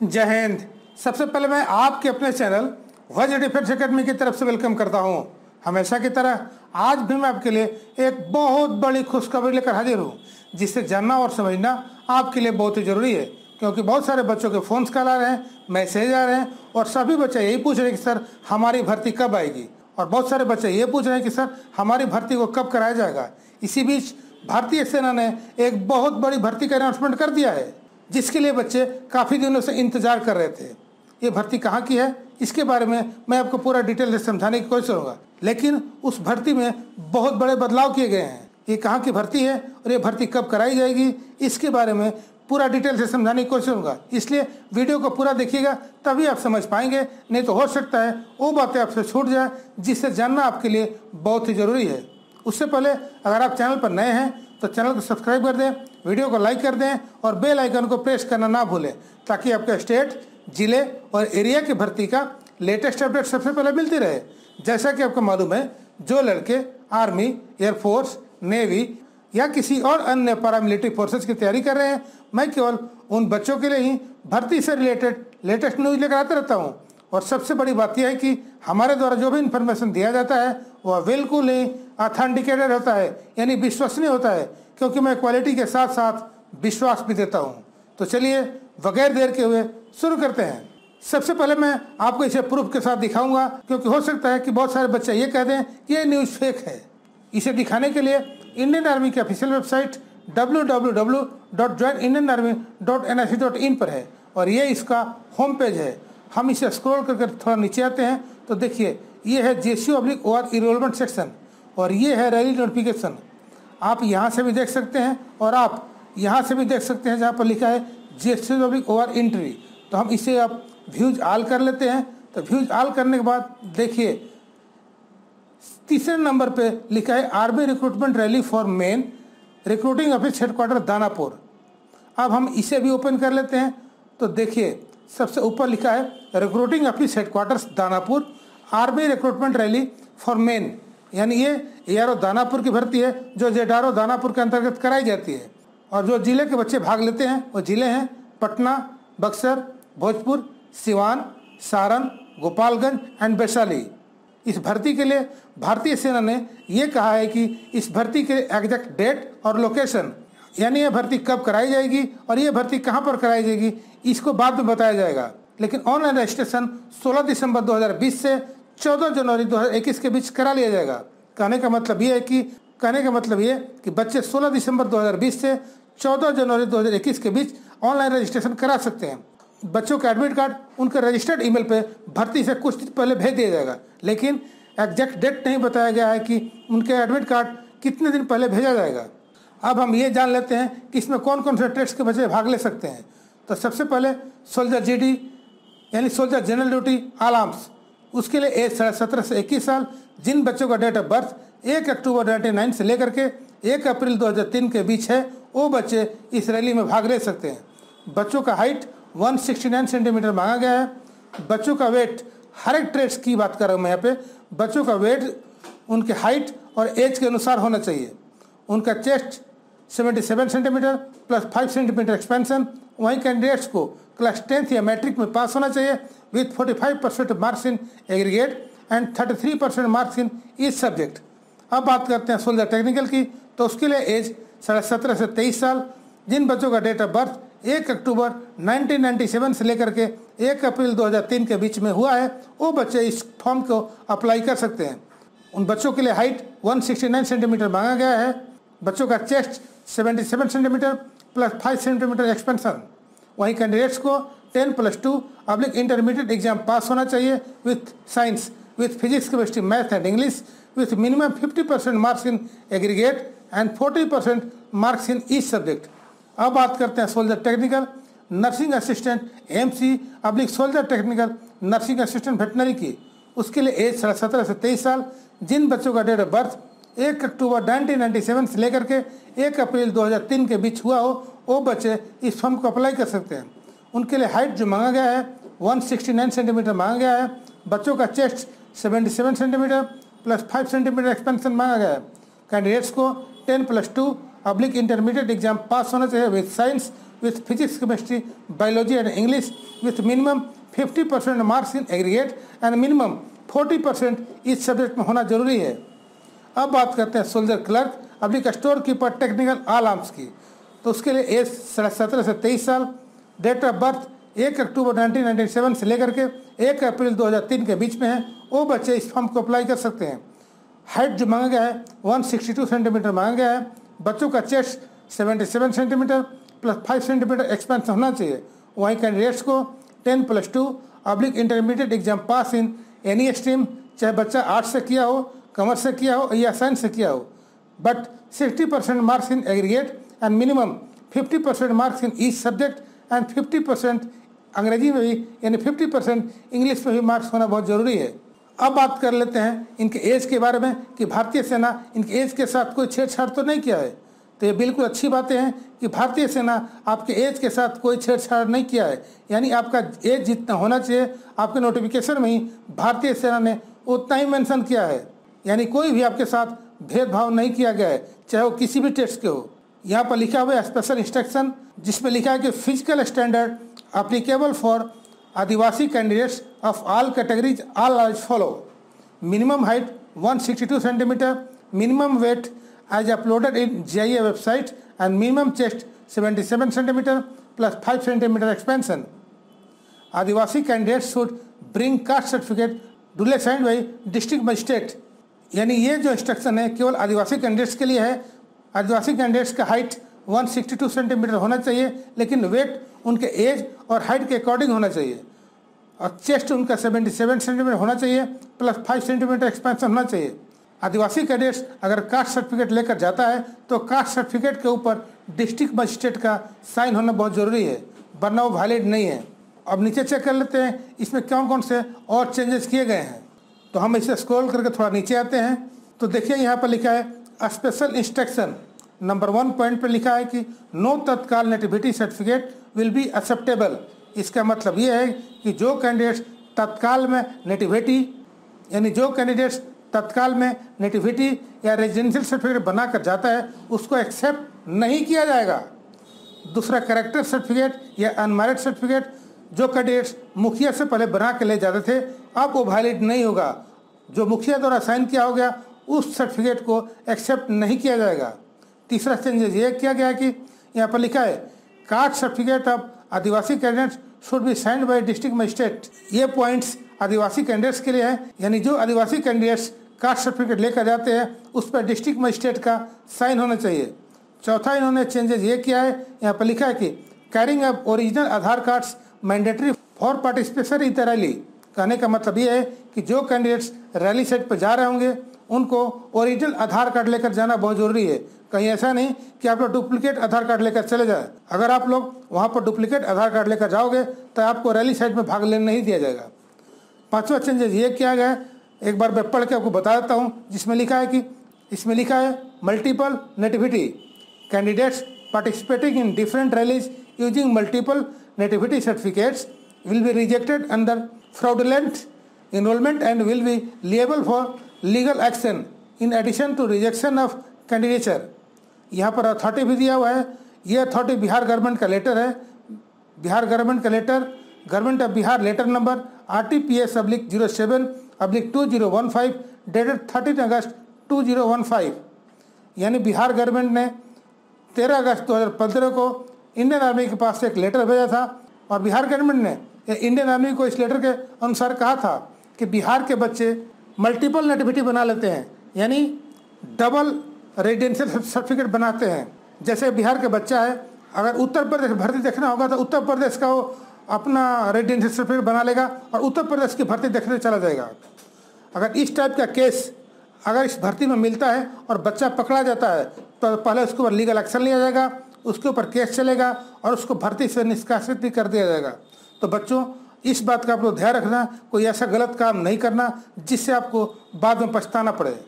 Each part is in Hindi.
जय हिंद। सबसे पहले मैं आपके अपने चैनल वज्र डिफेंस एकेडमी की तरफ से वेलकम करता हूं। हमेशा की तरह आज भी मैं आपके लिए एक बहुत बड़ी खुशखबरी लेकर हाजिर हूं, जिसे जानना और समझना आपके लिए बहुत ही ज़रूरी है, क्योंकि बहुत सारे बच्चों के फ़ोन्स कॉल आ रहे हैं, मैसेज आ रहे हैं और सभी बच्चे यही पूछ रहे हैं कि सर हमारी भर्ती कब आएगी, और बहुत सारे बच्चे ये पूछ रहे हैं कि सर हमारी भर्ती को कब कराया जाएगा। इसी बीच भारतीय सेना ने एक बहुत बड़ी भर्ती का अनाउंसमेंट कर दिया है, जिसके लिए बच्चे काफ़ी दिनों से इंतजार कर रहे थे। ये भर्ती कहाँ की है, इसके बारे में मैं आपको पूरा डिटेल से समझाने की कोशिश करूँगा, लेकिन उस भर्ती में बहुत बड़े बदलाव किए गए हैं। ये कहाँ की भर्ती है और ये भर्ती कब कराई जाएगी, इसके बारे में पूरा डिटेल से समझाने की कोशिश करूँगा। इसलिए वीडियो को पूरा देखिएगा, तभी आप समझ पाएंगे, नहीं तो हो सकता है वो बातें आपसे छूट जाए जिससे जानना आपके लिए बहुत ही ज़रूरी है। उससे पहले अगर आप चैनल पर नए हैं तो चैनल को सब्सक्राइब कर दें, वीडियो को लाइक कर दें और बेल आइकन को प्रेस करना ना भूलें, ताकि आपके स्टेट, जिले और एरिया की भर्ती का लेटेस्ट अपडेट सबसे पहले मिलती रहे। जैसा कि आपको मालूम है, जो लड़के आर्मी, एयरफोर्स, नेवी या किसी और अन्य पैरामिलिट्री फोर्सेस की तैयारी कर रहे हैं, मैं केवल उन बच्चों के लिए ही भर्ती से रिलेटेड लेटेस्ट न्यूज़ लेकर आता रहता हूँ। और सबसे बड़ी बात यह है कि हमारे द्वारा जो भी इन्फॉर्मेशन दिया जाता है वह बिल्कुल ही ऑथेंटिकेटेड होता है, यानी विश्वसनीय होता है, क्योंकि मैं क्वालिटी के साथ साथ विश्वास भी देता हूँ। तो चलिए बगैर देर के हुए शुरू करते हैं। सबसे पहले मैं आपको इसे प्रूफ के साथ दिखाऊंगा, क्योंकि हो सकता है कि बहुत सारे बच्चे ये कह दें कि ये न्यूज़ फेक है। इसे दिखाने के लिए इंडियन आर्मी की ऑफिशियल वेबसाइट www.joinindianarmy.nic.in पर है और ये इसका होम पेज है। हम इसे स्क्रॉल करके थोड़ा नीचे आते हैं तो देखिए ये है JCU/OR इनरोलमेंट सेक्शन और ये है रैली नोटिफिकेशन। आप यहाँ से भी देख सकते हैं और आप यहाँ से भी देख सकते हैं जहाँ पर लिखा है JCU/OR एंट्री। तो हम इसे आप व्यूज ऑल कर लेते हैं। तो व्यूज ऑल करने के बाद देखिए तीसरे नंबर पे लिखा है army recruitment rally for main, recruiting office headquarter Danapur. अब हम इसे भी ओपन कर लेते हैं तो देखिए सबसे ऊपर लिखा है recruiting office headquarters Danapur, army recruitment rally for main, यानी ये ARO दानापुर की भर्ती है जो JDRO दानापुर के अंतर्गत कराई जाती है। और जो जिले के बच्चे भाग लेते हैं वो जिले हैं पटना, बक्सर, भोजपुर, सिवान, सारण, गोपालगंज एंड वैशाली। इस भर्ती के लिए भारतीय सेना ने ये कहा है कि इस भर्ती के एग्जैक्ट डेट और लोकेशन, यानी ये भर्ती कब कराई जाएगी और ये भर्ती कहाँ पर कराई जाएगी, इसको बाद में बताया जाएगा। लेकिन ऑनलाइन रजिस्ट्रेशन 16 दिसंबर 2020 से 14 जनवरी 2021 के बीच करा लिया जाएगा। कहने का मतलब ये कि बच्चे 16 दिसंबर 2020 से 14 जनवरी 2021 के बीच ऑनलाइन रजिस्ट्रेशन करा सकते हैं। बच्चों का एडमिट कार्ड उनके रजिस्टर्ड ईमेल पे भर्ती से कुछ दिन पहले भेज दिया जाएगा, लेकिन एग्जैक्ट डेट नहीं बताया गया है कि उनके एडमिट कार्ड कितने दिन पहले भेजा जाएगा। अब हम ये जान लेते हैं कि इसमें कौन कौन से ट्रेड्स के बच्चे भाग ले सकते हैं। तो सबसे पहले सोल्जर GD यानी soldier general duty all arms, उसके लिए एज 17 से 21 साल। जिन बच्चों का डेट ऑफ बर्थ 1 अक्टूबर 1999 से लेकर के 1 अप्रैल 2003 के बीच है, वो बच्चे इस रैली में भाग ले सकते हैं। बच्चों का हाइट 169 सेंटीमीटर मांगा गया है। बच्चों का वेट, हर एक ट्रेड्स की बात कर रहा हूँ मैं यहाँ पे, बच्चों का वेट उनके हाइट और एज के अनुसार होना चाहिए। उनका chest 77 centimetre plus 5 centimetre expansion. वहीं कैंडिडेट्स को क्लास 10th या मैट्रिक में पास होना चाहिए with 45% marks in aggregate and 33% marks in each subject. अब बात करते हैं सोल्जर टेक्निकल की, तो उसके लिए एज 17 से 23 साल। जिन बच्चों का डेट ऑफ बर्थ 1 अक्टूबर 1997 से लेकर के 1 अप्रैल 2003 के बीच में हुआ है, वो बच्चे इस फॉर्म को अप्लाई कर सकते हैं। उन बच्चों के लिए हाइट 169 सेंटीमीटर मांगा गया है। बच्चों का chest 77 centimetre plus 5 centimetre expansion. वहीं कैंडिडेट्स को 10+2 इंटरमीडिएट एग्जाम पास होना चाहिए with science, with physics, chemistry, math and English, with minimum 50% marks in aggregate and 40% marks in each subject. अब बात करते हैं सोल्जर टेक्निकल नर्सिंग असिस्टेंट MC/सोल्जर टेक्निकल नर्सिंग असिस्टेंट वेटनरी की। उसके लिए एज 17 से 23 साल। जिन बच्चों का डेट ऑफ बर्थ 1 अक्टूबर 1997 से लेकर के 1 अप्रैल 2003 के बीच हुआ हो, वो बच्चे इस फॉर्म को अप्लाई कर सकते हैं। उनके लिए हाइट जो मांगा गया है 169 सेंटीमीटर मांगा गया है। बच्चों का chest 77 centimetre plus 5 centimetre expansion मांगा गया है। कैंडिडेट्स को 10+2 इंटरमीडिएट एग्जाम पास होना चाहिए with science, with physics, chemistry, biology and English with minimum 50% marks in aggregate and minimum 40% इस सब्जेक्ट में होना जरूरी है। अब बात करते हैं सोल्जर क्लर्क अब्लिक storekeeper technical all arms की। तो उसके लिए एज 17 से 23 साल, डेट ऑफ बर्थ 1 अक्टूबर 1997 से लेकर के 1 अप्रैल 2003 के बीच में है, वो बच्चे इस फॉर्म को अप्लाई कर सकते हैं। हाइट जो मांगा गया है 162 सेंटीमीटर मांगा गया है। बच्चों का chest 77 centimetre plus 5 centimetre expense होना चाहिए। वहीं कैंडिडेट्स को 10+2 oblique intermediate exam pass in any stream, चाहे बच्चा आर्ट्स से किया हो, कॉमर्स से किया हो या साइंस से किया हो, but 60% marks in aggregate and minimum 50% marks in each subject and 50% अंग्रेजी में भी यानी 50% इंग्लिश में भी मार्क्स होना बहुत ज़रूरी है। अब बात कर लेते हैं इनके एज के बारे में कि भारतीय सेना इनके एज के साथ कोई छेड़छाड़ तो नहीं किया है। तो ये बिल्कुल अच्छी बातें हैं कि भारतीय सेना आपके एज के साथ कोई छेड़छाड़ नहीं किया है, यानी आपका एज जितना होना चाहिए आपके नोटिफिकेशन में ही भारतीय सेना ने उतना ही मेंशन किया है, यानी कोई भी आपके साथ भेदभाव नहीं किया गया है, चाहे वो किसी भी टेस्ट के हो। यहाँ पर लिखा हुआ है स्पेशल इंस्ट्रक्शन जिसमें लिखा है कि physical standard applicable for Adivasi candidates of all categories all age follow. Minimum height 162 centimetre, minimum weight as uploaded in GIA website and minimum chest 77 centimeter plus 5 centimeter expansion. Adivasi candidates should bring caste certificate duly signed by district magistrate. यानी ये जो इंस्ट्रक्शन है केवल आदिवासी कैंडिडेट्स के लिए है। आदिवासी कैंडिडेट्स का हाइट 162 सेंटीमीटर होना चाहिए, लेकिन वेट उनके एज और हाइट के अकॉर्डिंग होना चाहिए, और चेस्ट उनका 77 सेंटीमीटर होना चाहिए प्लस 5 सेंटीमीटर एक्सपेंशन होना चाहिए। आदिवासी कैडेट्स अगर कास्ट सर्टिफिकेट लेकर जाता है तो कास्ट सर्टिफिकेट के ऊपर डिस्ट्रिक्ट मजिस्ट्रेट का साइन होना बहुत ज़रूरी है, वरना वो वैलिड नहीं है। अब नीचे चेक कर लेते हैं इसमें कौन कौन से और चेंजेस किए गए हैं। तो हम इसे स्क्रॉल करके थोड़ा नीचे आते हैं तो देखिए यहाँ पर लिखा है स्पेशल इंस्ट्रक्शन नंबर 1 पॉइंट पर लिखा है कि नो तत्काल nativity certificate will be acceptable. इसका मतलब ये है कि जो कैंडिडेट्स तत्काल में नेटिविटी यानी जो कैंडिडेट्स तत्काल में नेटिविटी या रेजिडेंशियल सर्टिफिकेट बनाकर जाता है उसको एक्सेप्ट नहीं किया जाएगा। दूसरा कैरेक्टर सर्टिफिकेट या अनमैरिड सर्टिफिकेट जो कैंडिडेट्स मुखिया से पहले बना के ले जाते थे अब वो वैलिड नहीं होगा। जो मुखिया द्वारा साइन किया हो गया उस सर्टिफिकेट को एक्सेप्ट नहीं किया जाएगा। तीसरा चेंजेस ये किया गया कि यहाँ पर लिखा है caste certificate of Adivasi candidates should be signed by district magistrate. ये पॉइंट्स आदिवासी कैंडिडेट्स के लिए है, यानी जो आदिवासी कैंडिडेट्स कास्ट सर्टिफिकेट लेकर जाते हैं उस पर डिस्ट्रिक्ट मजिस्ट्रेट का साइन होना चाहिए। चौथा इन्होंने चेंजेस ये किया है, यहाँ पर लिखा है कि carrying of original Aadhaar cards mandatory for participation in the rally. कहने का मतलब ये है कि जो कैंडिडेट्स रैली साइट पर जा रहे होंगे उनको ओरिजिनल आधार कार्ड लेकर जाना बहुत ज़रूरी है। कहीं ऐसा नहीं कि आप लोग डुप्लीकेट आधार कार्ड लेकर चले जाए। अगर आप लोग वहाँ पर डुप्लीकेट आधार कार्ड लेकर जाओगे तो आपको रैली साइट में भाग लेने नहीं दिया जाएगा। पांचवा चेंजेस ये किया गया है, एक बार मैं पढ़ के आपको बता देता हूँ, जिसमें लिखा है कि इसमें लिखा है multiple nativity candidates participating in different rallies using multiple nativity certificates will be rejected under fraudulent enrollment and will be liable for legal action in addition to rejection of candidature। यहाँ पर अथॉरिटी भी दिया हुआ है। ये अथॉरिटी बिहार गवर्नमेंट का लेटर है। बिहार गवर्नमेंट का letter government of Bihar letter number RTPS/07/2015 dated 13 August 2015। यानी बिहार गवर्नमेंट ने 13 अगस्त 2015 को इंडियन आर्मी के पास एक लेटर भेजा था और बिहार गवर्नमेंट ने इंडियन आर्मी को इस लेटर के अनुसार कहा था कि बिहार के बच्चे मल्टीपल नेटिविटी बना लेते हैं, यानी डबल रेजिडेंशियल सर्टिफिकेट बनाते हैं। जैसे बिहार के बच्चा है, अगर उत्तर प्रदेश भर्ती देखना होगा तो उत्तर प्रदेश का वो अपना रेजिडेंशियल सर्टिफिकेट बना लेगा और उत्तर प्रदेश की भर्ती देखने चला जाएगा। अगर इस टाइप का केस अगर इस भर्ती में मिलता है और बच्चा पकड़ा जाता है तो पहले उसके ऊपर लीगल एक्शन लिया जाएगा, उसके ऊपर केस चलेगा और उसको भर्ती से निष्कासित भी कर दिया जाएगा। तो बच्चों इस बात का आप लोग ध्यान रखना, कोई ऐसा गलत काम नहीं करना जिससे आपको बाद में पछताना पड़े।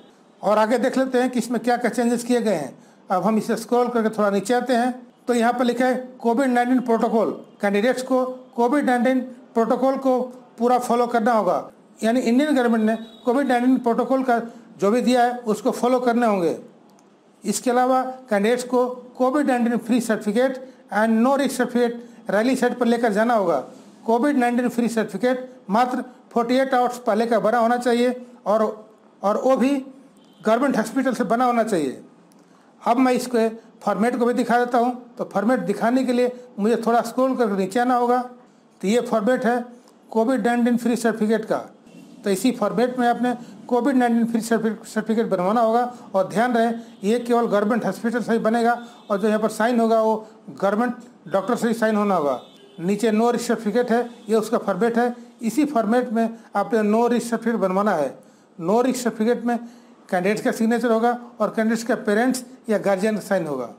और आगे देख लेते हैं कि इसमें क्या क्या चेंजेस किए गए हैं। अब हम इसे स्क्रॉल करके थोड़ा नीचे आते हैं तो यहाँ पर लिखा है कोविड-19 प्रोटोकॉल। कैंडिडेट्स को कोविड-19 प्रोटोकॉल को पूरा फॉलो करना होगा, यानी इंडियन गवर्नमेंट ने कोविड-19 प्रोटोकॉल का जो भी दिया है उसको फॉलो करने होंगे। इसके अलावा कैंडिडेट्स को कोविड-19 free certificate and no risk certificate rally site पर लेकर जाना होगा। कोविड-19 फ्री सर्टिफिकेट मात्र 48 आवर्स पहले का बना होना चाहिए और वो भी गवर्नमेंट हॉस्पिटल से बना होना चाहिए। अब मैं इसके फॉर्मेट को भी दिखा देता हूँ। तो फॉर्मेट दिखाने के लिए मुझे थोड़ा स्क्रॉल करके नीचे आना होगा। तो ये फॉर्मेट है कोविड-19 फ्री सर्टिफिकेट का। तो इसी फॉर्मेट में आपने कोविड-19 फ्री सर्टिफिकेट बनवाना होगा। और ध्यान रहे ये केवल गवर्नमेंट हॉस्पिटल से ही बनेगा और जो यहाँ पर साइन होगा वो गवर्नमेंट डॉक्टर से ही साइन होना होगा। नीचे नो रिस्क सर्टिफिकेट है, ये उसका फॉर्मेट है। इसी फॉर्मेट में आपने नो रिस्क सर्टिफिकेट बनवाना है। नो रिस्क सर्टिफिकेट में कैंडिडेट का सिग्नेचर होगा और कैंडिडेट्स का पेरेंट्स या गार्जियन का साइन होगा।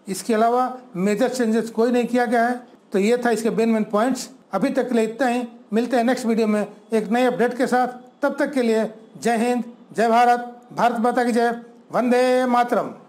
इसके अलावा मेजर चेंजेस कोई नहीं किया गया है। तो ये था इसके मेन पॉइंट्स। अभी तक के लिए इतना ही। मिलते हैं नेक्स्ट वीडियो में एक नए अपडेट के साथ। तब तक के लिए जय हिंद, जय भारत, भारत माता की जय, वंदे मातरम।